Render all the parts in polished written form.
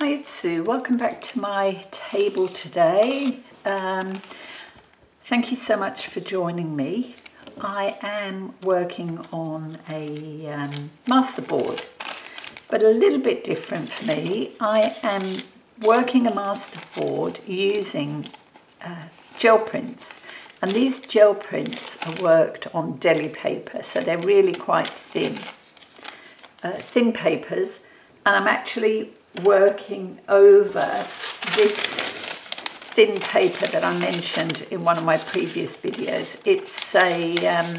Hi, it's Sue. Welcome back to my table today. Thank you so much for joining me. I am working on a masterboard, but a little bit different for me. I am working a masterboard using gel prints, and these gel prints are worked on deli paper, so they're really quite thin papers, and I'm actually working over this thin paper that I mentioned in one of my previous videos. It's a,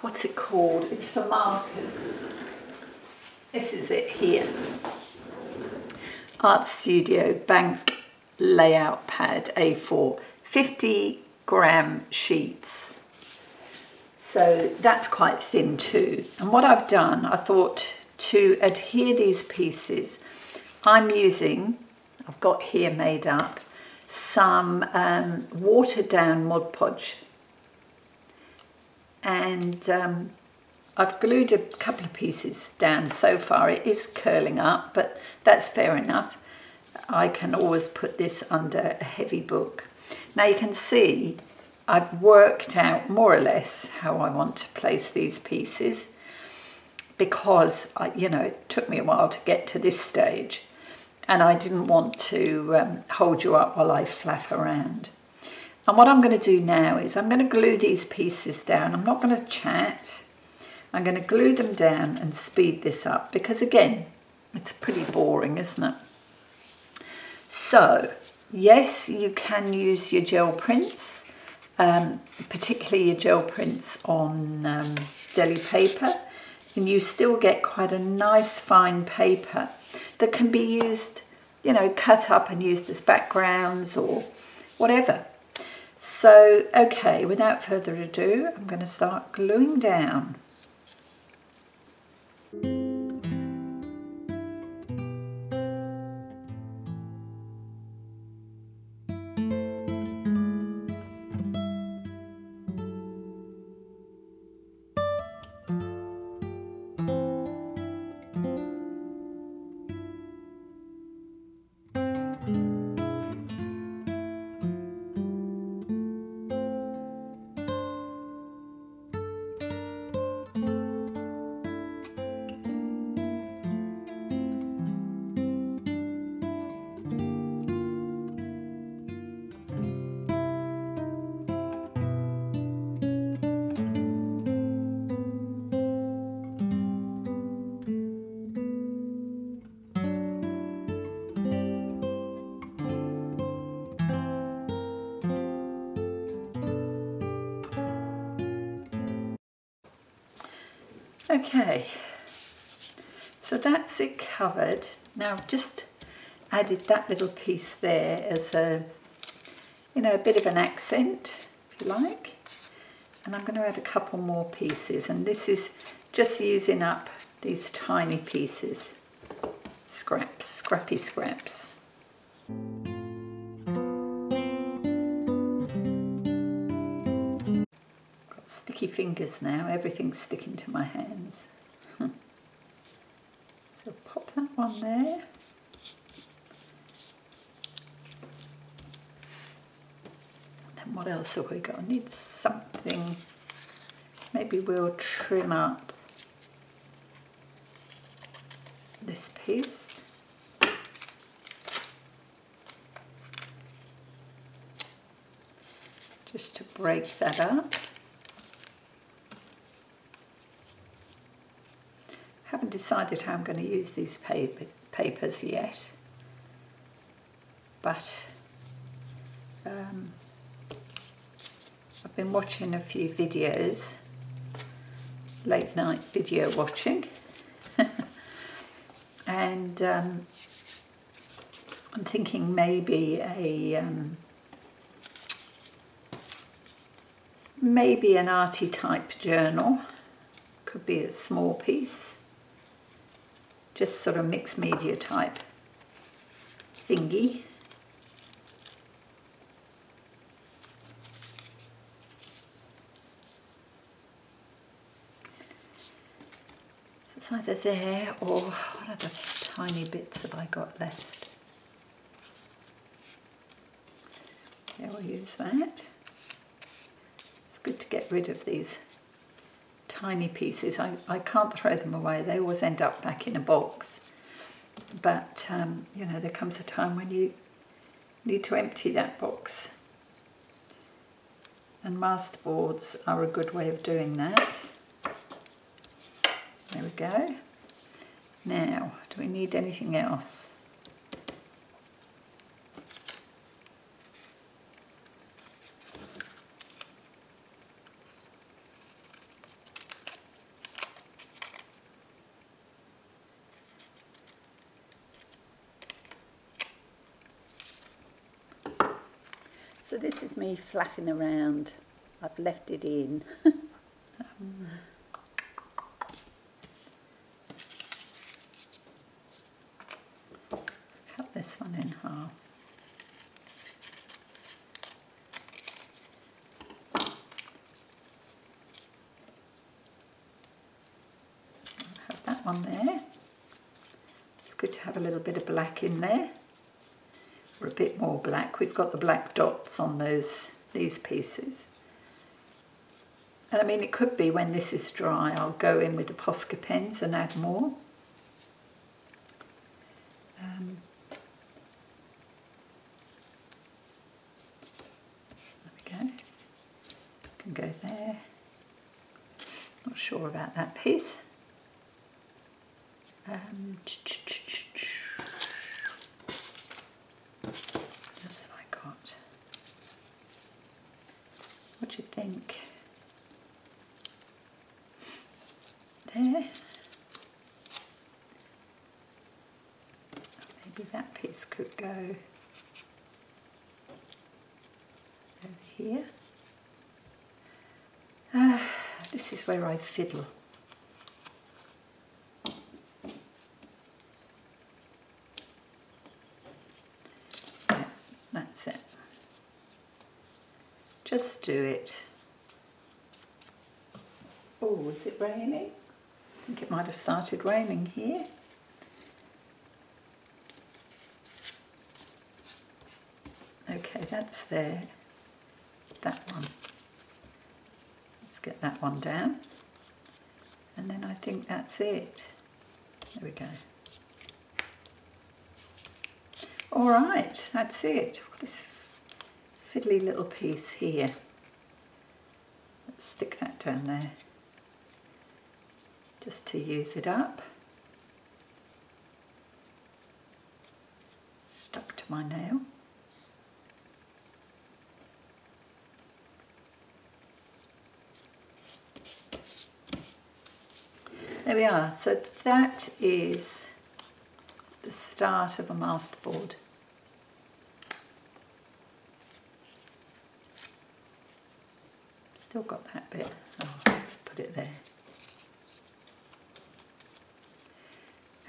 what's it called? It's for markers. This is it here. Art Studio Bank Layout Pad A4, 50-gram sheets. So that's quite thin too. And what I've done, I thought to adhere these pieces, I'm using, I've got here made up, some watered down Mod Podge. And I've glued a couple of pieces down so far. It is curling up, but that's fair enough. I can always put this under a heavy book. Now you can see I've worked out more or less how I want to place these pieces, because it took me a while to get to this stage, and I didn't want to hold you up while I flaff around. And what I'm going to do now is I'm going to glue these pieces down. I'm not going to chat. I'm going to glue them down and speed this up, because again, it's pretty boring, isn't it? So yes, you can use your gel prints, particularly your gel prints on deli paper, and you still get quite a nice fine paper that can be used, cut up and used as backgrounds or whatever. So, okay, without further ado, I'm going to start gluing down. Okay, so that's it covered. Now I've just added that little piece there as a, a bit of an accent, if you like. And I'm going to add a couple more pieces, and this is just using up these tiny pieces, scrappy scraps. Sticky fingers now, everything's sticking to my hands. So pop that one there. Then what else have we got? I need something, maybe we'll trim up this piece. Just to break that up. Haven't decided how I'm going to use these papers yet, but I've been watching a few videos, late night video watching, and I'm thinking maybe maybe an arty type journal, could be a small piece. Just sort of mixed media type thingy. So it's either there or what other tiny bits have I got left? Yeah, we'll use that. It's good to get rid of these tiny pieces. I can't throw them away. They always end up back in a box. But, you know, there comes a time when you need to empty that box. And masterboards are a good way of doing that. There we go. Now, do we need anything else? So this is me flapping around. I've left it in. Let's cut this one in half. I'll have that one there. It's good to have a little bit of black in there. Or a bit more black. We've got the black dots on these pieces. And I mean, it could be when this is dry, I'll go in with the Posca pens and add more. There we go. Can go there. Not sure about that piece. Just have I got. What do you think? There. Maybe that piece could go over here. This is where I fiddle. Yeah, that's it. Just do it. Oh, is it raining? I think it might have started raining here. Okay, that's there. That one. Let's get that one down. And then I think that's it. There we go. All right, that's it. Look at this fiddly little piece here. Let's stick that down there. Just to use it up. Stuck to my nail. There we are. So that is the start of a masterboard. Still got that bit. Oh, let's put it there.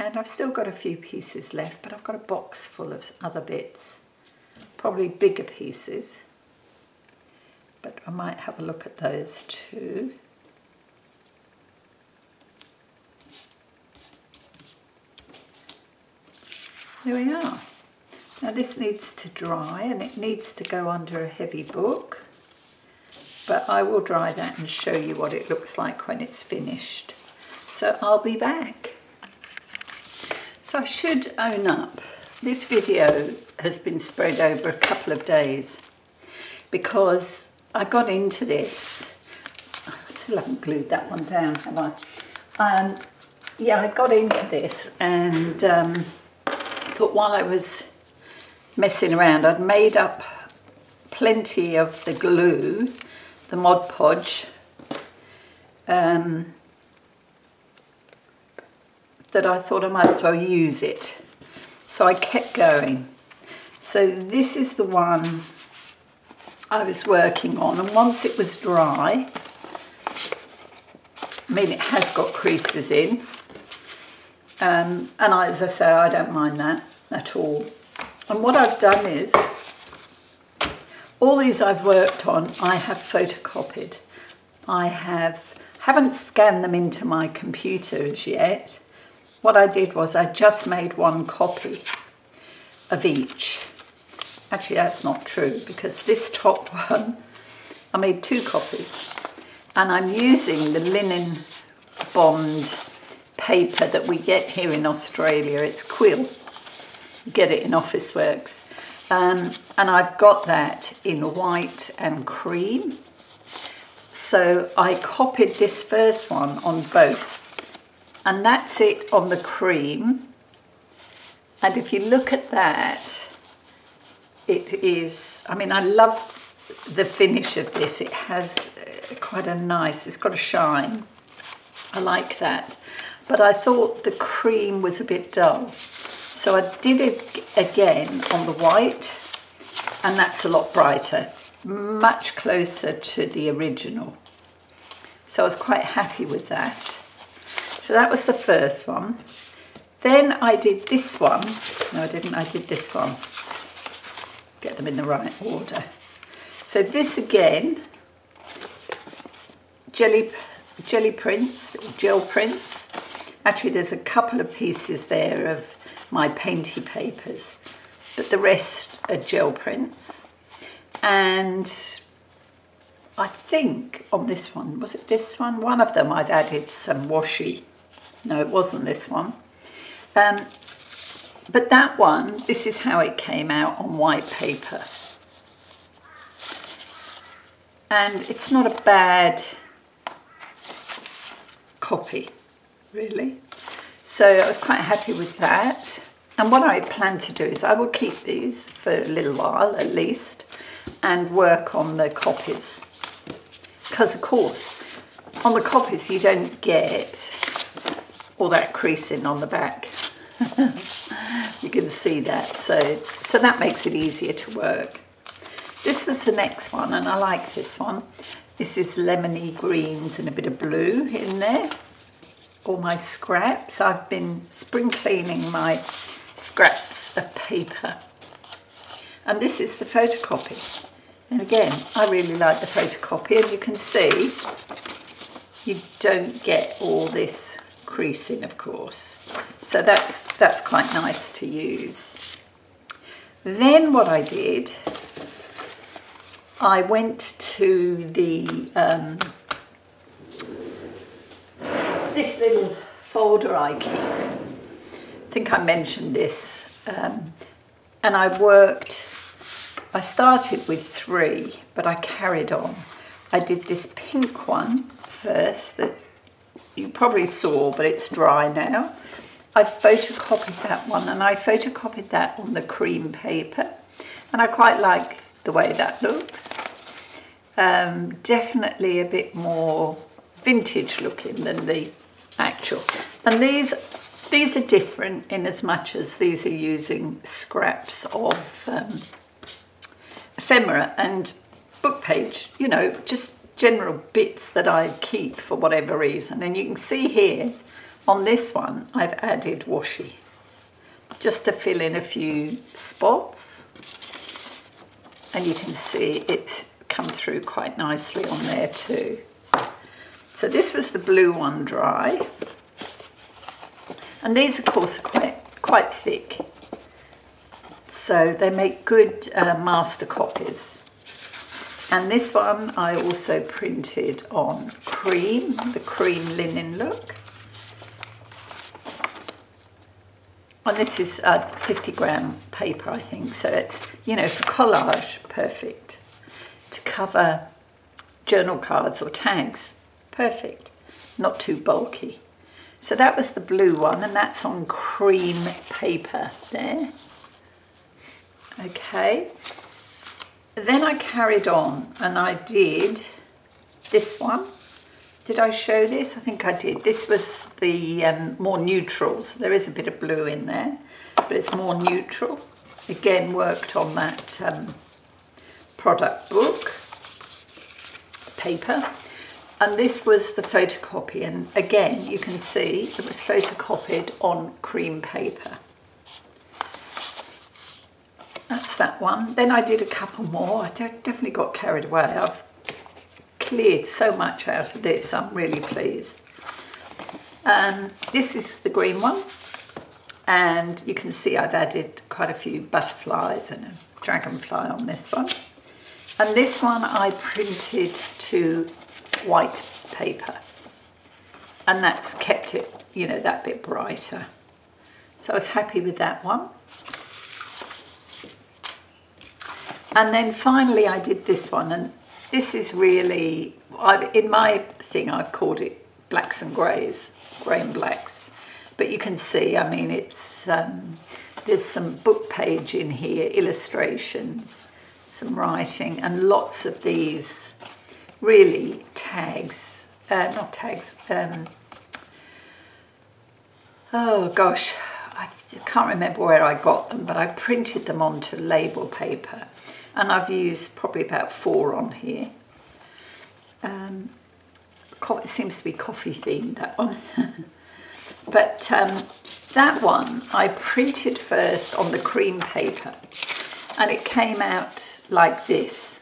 And I've still got a few pieces left, but I've got a box full of other bits. Probably bigger pieces. But I might have a look at those too. There we are. Now this needs to dry and it needs to go under a heavy book. But I will dry that and show you what it looks like when it's finished. So I'll be back. So I should own up, this video has been spread over a couple of days because I got into this. I still haven't glued that one down, have I? Yeah, I got into this and thought while I was messing around, I'd made up plenty of the glue, the Mod Podge, that I thought I might as well use it. So I kept going. So this is the one I was working on, and once it was dry, I mean it has got creases in, and as I say, I don't mind that at all. And what I've done is, all these I've worked on, I have photocopied. I haven't scanned them into my computer as yet, what I did was I just made one copy of each. Actually, that's not true, because this top one, I made 2 copies. And I'm using the linen bond paper that we get here in Australia. It's quill. You get it in Officeworks. And I've got that in white and cream. So I copied this first one on both. And that's it on the cream. And if you look at that, it is, I mean, I love the finish of this. It has quite a nice, it's got a shine. I like that. But I thought the cream was a bit dull. So I did it again on the white, and that's a lot brighter, much closer to the original. So I was quite happy with that. So that was the first one. Then I did this one. No, I didn't. I did this one. Get them in the right order. So this again, gel prints, gel prints. Actually, there's a couple of pieces there of my painty papers, but the rest are gel prints. And I think on this one, was it this one? One of them I'd added some washi. No, it wasn't this one. But that one, this is how it came out on white paper. And it's not a bad copy, really. So I was quite happy with that. And what I plan to do is I will keep these for a little while at least and work on the copies. Because of course, on the copies you don't get all that creasing on the back. You can see that, so that makes it easier to work. This was the next one, and I like this one. This is lemony greens and a bit of blue in there. All my scraps. I've been spring cleaning my scraps of paper. And this is the photocopy. And again, I really like the photocopy, and you can see you don't get all this creasing, of course. So that's quite nice to use. Then what I did, I went to the this little folder I keep. I think I mentioned this, and I started with 3, but I carried on. I did this pink one first that you probably saw, but it's dry now. I photocopied that one, and I photocopied that on the cream paper, and I quite like the way that looks. Definitely a bit more vintage looking than the actual. And these are different in as much as these are using scraps of ephemera and book page, you know, just general bits that I keep for whatever reason. And you can see here on this one I've added washi just to fill in a few spots, and you can see it's come through quite nicely on there too. So this was the blue one dry, and these of course are quite thick, so they make good master copies. And this one I also printed on cream, the cream linen look. And this is 50 gram paper, I think. So it's, you know, for collage, perfect. To cover journal cards or tags, perfect. Not too bulky. So that was the blue one, and that's on cream paper there. Okay. Then I carried on and I did this one. Did I show this? I think I did. This was the more neutrals. There is a bit of blue in there, but it's more neutral. Again, worked on that product book paper. And this was the photocopy. And again, you can see it was photocopied on cream paper. That's that one. Then I did a couple more. I definitely got carried away. I've cleared so much out of this. I'm really pleased. This is the green one, and you can see I've added quite a few butterflies and a dragonfly on this one. And this one I printed to white paper, and that's kept it, you know, that bit brighter. So I was happy with that one. And then finally I did this one, and this is really, in my thing I've called it blacks and greys, grey and blacks. But you can see, I mean, it's there's some book page in here, illustrations, some writing, and lots of these really tags, not tags, oh gosh, I can't remember where I got them, but I printed them onto label paper, and I've used probably about 4 on here. It seems to be coffee themed, that one. But that one I printed first on the cream paper, and it came out like this,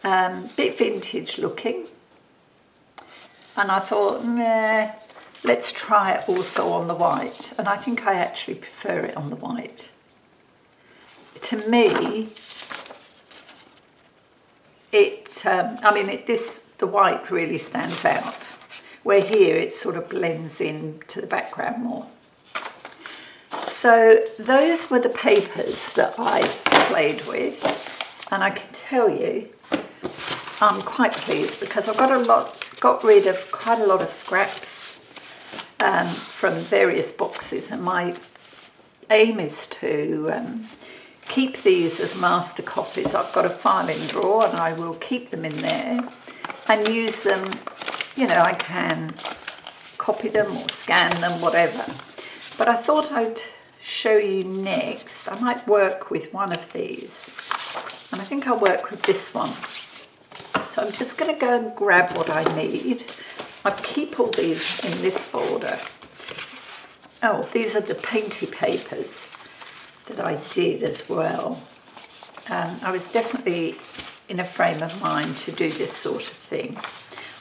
bit vintage looking, and I thought, nah, let's try it also on the white, and I think I actually prefer it on the white. To me, the white really stands out, where here it sort of blends into the background more. So those were the papers that I played with, and I can tell you I'm quite pleased because I've got rid of quite a lot of scraps from various boxes, and my aim is to keep these as master copies. I've got a filing drawer, and I will keep them in there and use them, you know, I can copy them or scan them, whatever. But I thought I'd show you next. I might work with one of these, and I think I'll work with this one. So I'm just going to go and grab what I need. I keep all these in this folder. Oh, these are the painty papers that I did as well. I was definitely in a frame of mind to do this sort of thing.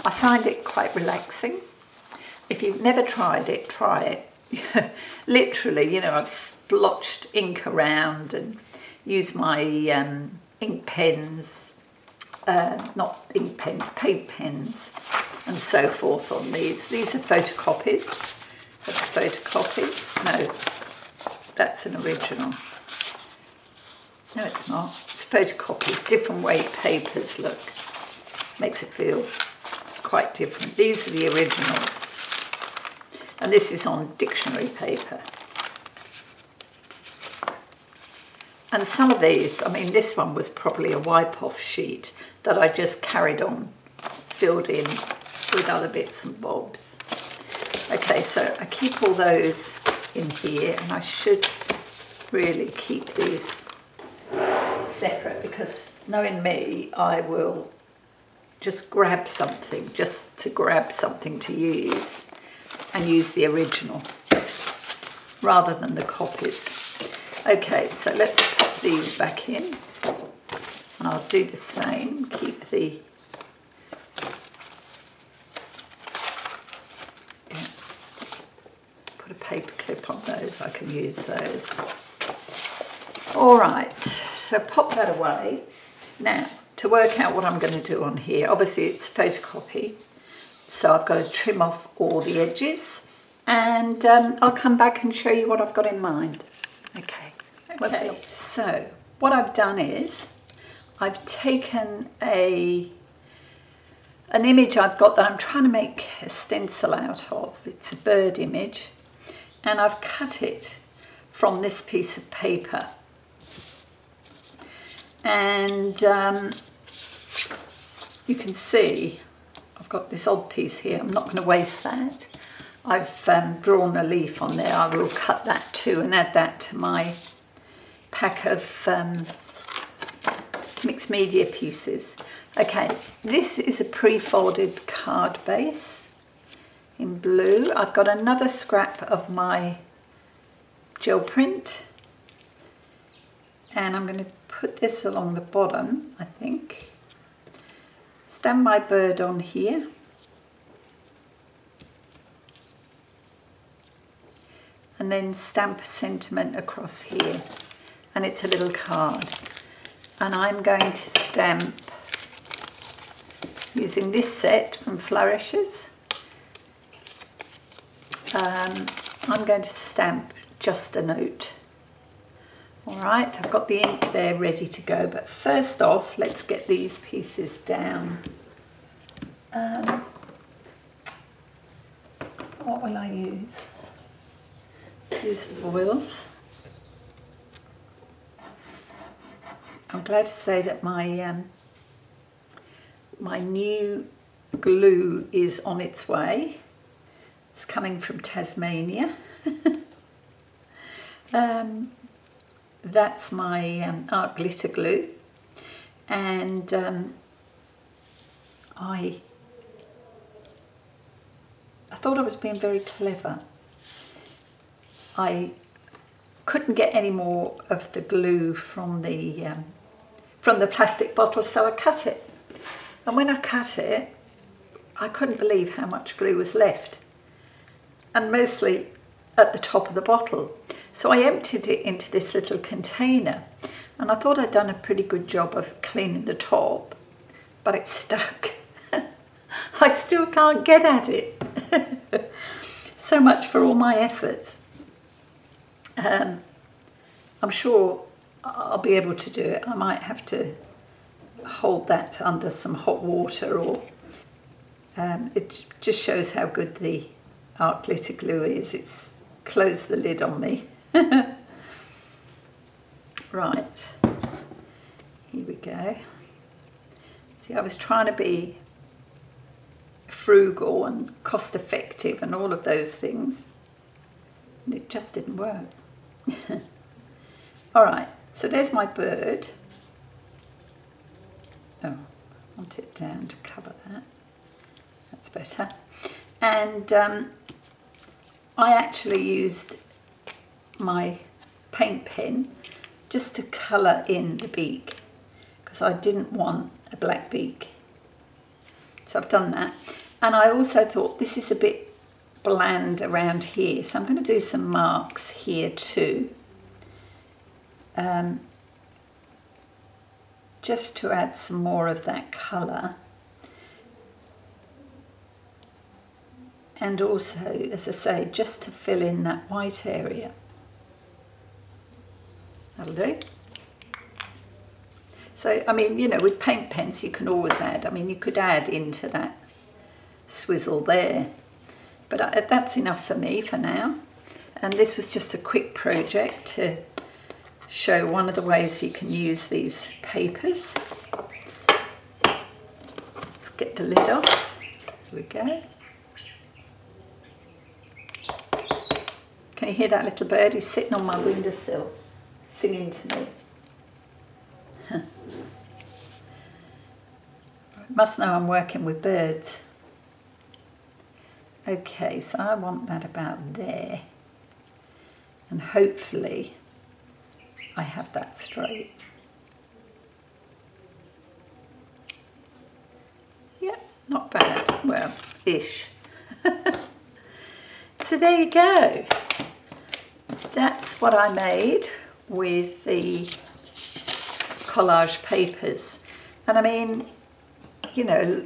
I find it quite relaxing. If you've never tried it, try it. Literally, you know, I've splotched ink around and used my ink pens, not ink pens, paint pens, and so forth on these. These are photocopies. That's photocopied. No, that's an original. No, it's not. It's photocopied. Different way papers look. Makes it feel quite different. These are the originals. And this is on dictionary paper. And some of these, I mean, this one was probably a wipe-off sheet that I just carried on, filled in with other bits and bobs. Okay, so I keep all those in here, and I should really keep these separate because, knowing me, I will just grab something, just to grab something to use, and use the original rather than the copies. Okay, so let's pop these back in, and I'll do the same. Keep the put a paper clip on those. I can use those. All right, so pop that away. Now, to work out what I'm going to do on here, obviously it's photocopy, so I've got to trim off all the edges, and I'll come back and show you what I've got in mind. Okay, so what I've done is I've taken an image I've got that I'm trying to make a stencil out of. It's a bird image, and I've cut it from this piece of paper. And you can see I've got this odd piece here. I'm not going to waste that. I've drawn a leaf on there. I will cut that too and add that to my pack of mixed media pieces. Okay, this is a pre-folded card base in blue. I've got another scrap of my gel print, and I'm going to put this along the bottom, I think. Stand my bird on here. and then stamp a sentiment across here. And it's a little card. And I'm going to stamp using this set from Flourishes. I'm going to stamp just a note. All right, I've got the ink there ready to go, but first off, let's get these pieces down. What will I use? Let's use the foils. I'm glad to say that my my new glue is on its way. It's coming from Tasmania. That's my art glitter glue, and I thought I was being very clever. I couldn't get any more of the glue from the plastic bottle, so I cut it. And when I cut it, I couldn't believe how much glue was left, and mostly at the top of the bottle. So I emptied it into this little container, and I thought I'd done a pretty good job of cleaning the top, but it's stuck. I still can't get at it. So much for all my efforts. I'm sure I'll be able to do it. I might have to hold that under some hot water, or it just shows how good the art glitter glue is. It's closed the lid on me. Right, here we go. See, I was trying to be frugal and cost effective and all of those things, and it just didn't work. All right, so there's my bird. Oh, I want it down to cover that. That's better. And I actually used my paint pen just to colour in the beak, because I didn't want a black beak. So I've done that. And I also thought this is a bit bland around here, so I'm going to do some marks here too. Just to add some more of that colour. And also, as I say, just to fill in that white area. That'll do. So, I mean, you know, with paint pens you can always add. I mean, you could add into that swizzle there. But that's enough for me for now. And this was just a quick project to show one of the ways you can use these papers. Let's get the lid off. Here we go. Can you hear that little bird? He's sitting on my windowsill, singing to me. Must know I'm working with birds. Okay, so I want that about there. And hopefully I have that straight. Yeah, not bad. Well, ish. So there you go. That's what I made with the collage papers. And I mean, you know,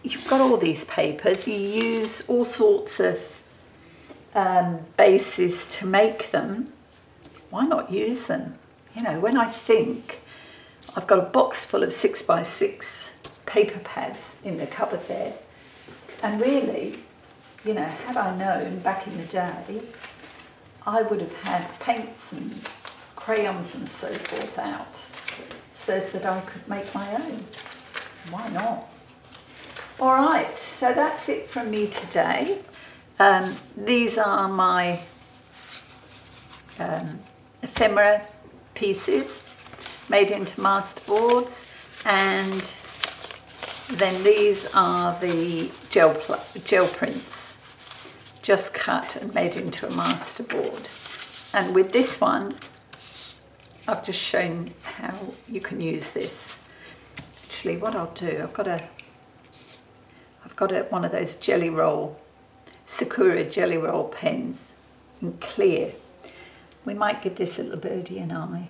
you've got all these papers, you use all sorts of bases to make them. Why not use them? You know, when I think I've got a box full of 6x6 paper pads in the cupboard there, and really, you know, had I known back in the day, I would have had paints and crayons and so forth out so that I could make my own. Why not? All right, so that's it from me today. These are my ephemera pieces made into masterboards, and then these are the gel prints just cut and made into a masterboard. And with this one, I've just shown how you can use this. Actually, what I'll do, I've got one of those jelly roll, Sakura jelly roll pens, and clear. We might give this little birdie an eye.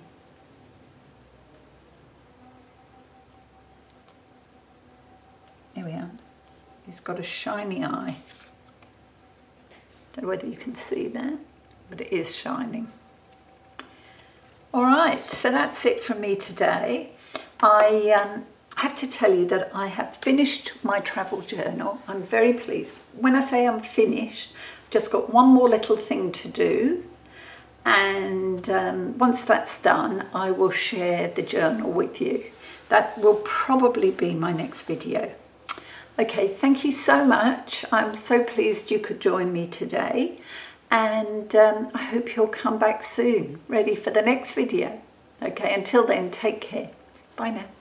There we are. He's got a shiny eye. Don't know whether you can see that, but it is shining. All right, so that's it from me today. I have to tell you that I have finished my travel journal. I'm very pleased. When I say I'm finished, I've just got one more little thing to do. And once that's done, I will share the journal with you. That will probably be my next video. Okay, thank you so much. I'm so pleased you could join me today, and I hope you'll come back soon, ready for the next video. Okay, until then, take care. Bye now.